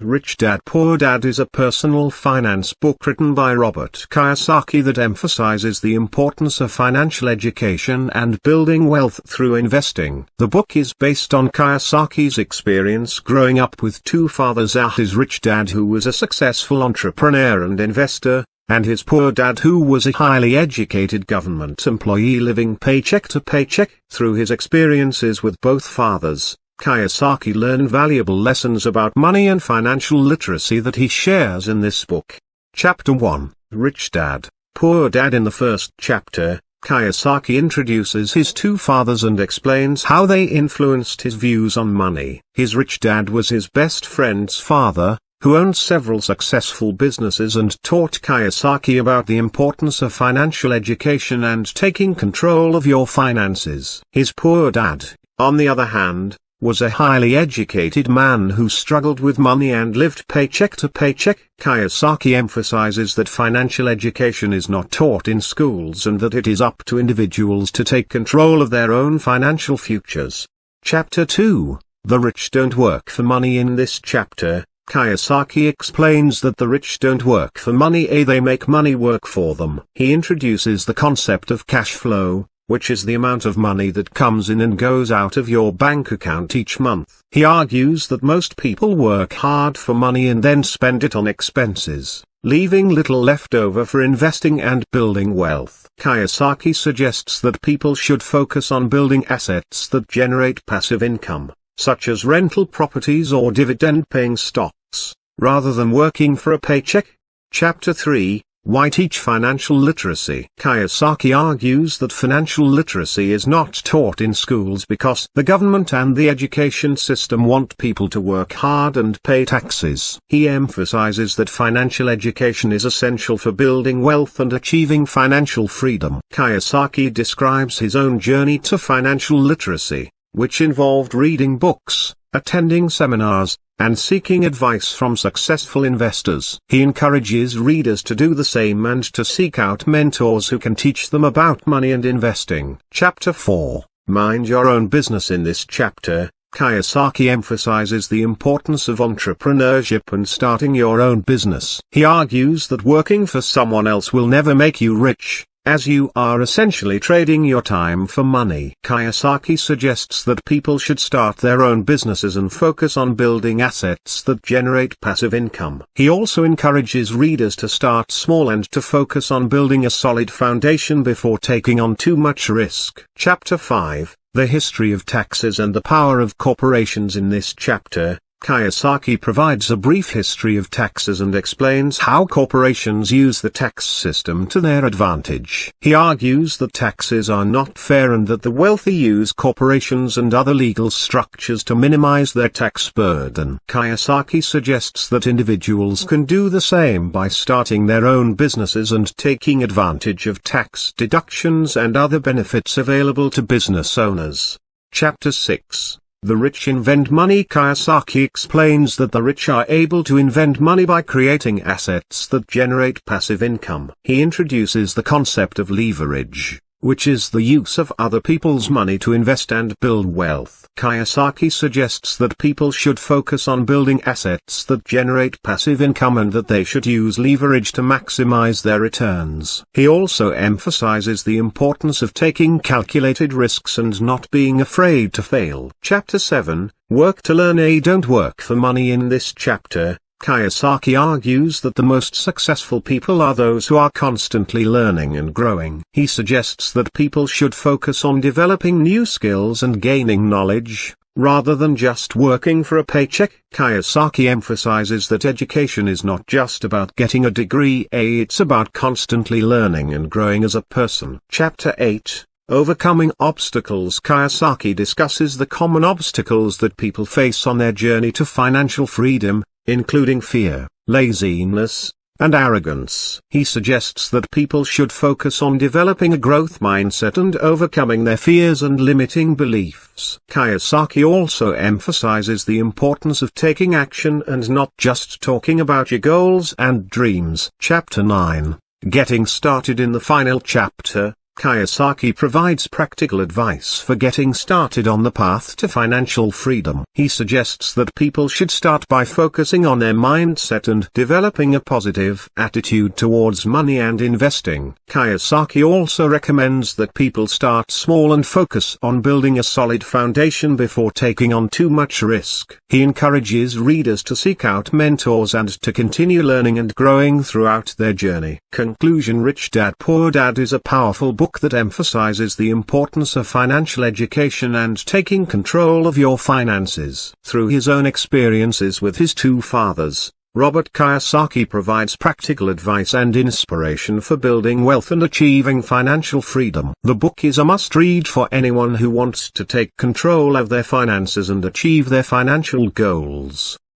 Rich Dad Poor Dad is a personal finance book written by Robert Kiyosaki that emphasizes the importance of financial education and building wealth through investing. The book is based on Kiyosaki's experience growing up with two fathers: his rich dad, who was a successful entrepreneur and investor, and his poor dad, who was a highly educated government employee living paycheck to paycheck. Through his experiences with both fathers, Kiyosaki learned valuable lessons about money and financial literacy that he shares in this book. Chapter 1, Rich Dad, Poor Dad. In the first chapter, Kiyosaki introduces his two fathers and explains how they influenced his views on money. His rich dad was his best friend's father, who owned several successful businesses and taught Kiyosaki about the importance of financial education and taking control of your finances. His poor dad, on the other hand, was a highly educated man who struggled with money and lived paycheck to paycheck. Kiyosaki emphasizes that financial education is not taught in schools and that it is up to individuals to take control of their own financial futures. Chapter 2, The Rich Don't Work for Money. In this chapter, Kiyosaki explains that the rich don't work for money, they make money work for them. He introduces the concept of cash flow, which is the amount of money that comes in and goes out of your bank account each month. He argues that most people work hard for money and then spend it on expenses, leaving little left over for investing and building wealth. Kiyosaki suggests that people should focus on building assets that generate passive income, such as rental properties or dividend-paying stocks, rather than working for a paycheck. Chapter 3, Why Teach Financial Literacy. Kiyosaki argues that financial literacy is not taught in schools because the government and the education system want people to work hard and pay taxes. He emphasizes that financial education is essential for building wealth and achieving financial freedom. Kiyosaki describes his own journey to financial literacy, which involved reading books, attending seminars, and seeking advice from successful investors. He encourages readers to do the same and to seek out mentors who can teach them about money and investing. Chapter 4, Mind Your Own Business. In this chapter, Kiyosaki emphasizes the importance of entrepreneurship and starting your own business. He argues that working for someone else will never make you rich, as you are essentially trading your time for money. Kiyosaki suggests that people should start their own businesses and focus on building assets that generate passive income. He also encourages readers to start small and to focus on building a solid foundation before taking on too much risk. Chapter 5, The History of Taxes and the Power of Corporations. In this chapter, Kiyosaki provides a brief history of taxes and explains how corporations use the tax system to their advantage. He argues that taxes are not fair and that the wealthy use corporations and other legal structures to minimize their tax burden. Kiyosaki suggests that individuals can do the same by starting their own businesses and taking advantage of tax deductions and other benefits available to business owners. Chapter 6, The Rich Invent Money. Kiyosaki explains that the rich are able to invent money by creating assets that generate passive income. He introduces the concept of leverage, which is the use of other people's money to invest and build wealth. Kiyosaki suggests that people should focus on building assets that generate passive income and that they should use leverage to maximize their returns. He also emphasizes the importance of taking calculated risks and not being afraid to fail. Chapter 7, Work to Learn. Don't Work for Money. In this chapter, Kiyosaki argues that the most successful people are those who are constantly learning and growing. He suggests that people should focus on developing new skills and gaining knowledge, rather than just working for a paycheck. Kiyosaki emphasizes that education is not just about getting a degree, it's about constantly learning and growing as a person. Chapter 8, Overcoming Obstacles. Kiyosaki discusses the common obstacles that people face on their journey to financial freedom, including fear, laziness, and arrogance. He suggests that people should focus on developing a growth mindset and overcoming their fears and limiting beliefs. Kiyosaki also emphasizes the importance of taking action and not just talking about your goals and dreams. Chapter 9, Getting Started. In the final chapter, Kiyosaki provides practical advice for getting started on the path to financial freedom. He suggests that people should start by focusing on their mindset and developing a positive attitude towards money and investing. Kiyosaki also recommends that people start small and focus on building a solid foundation before taking on too much risk. He encourages readers to seek out mentors and to continue learning and growing throughout their journey. Conclusion: Rich Dad Poor Dad is a powerful book that emphasizes the importance of financial education and taking control of your finances. Through his own experiences with his two fathers, Robert Kiyosaki provides practical advice and inspiration for building wealth and achieving financial freedom. The book is a must-read for anyone who wants to take control of their finances and achieve their financial goals.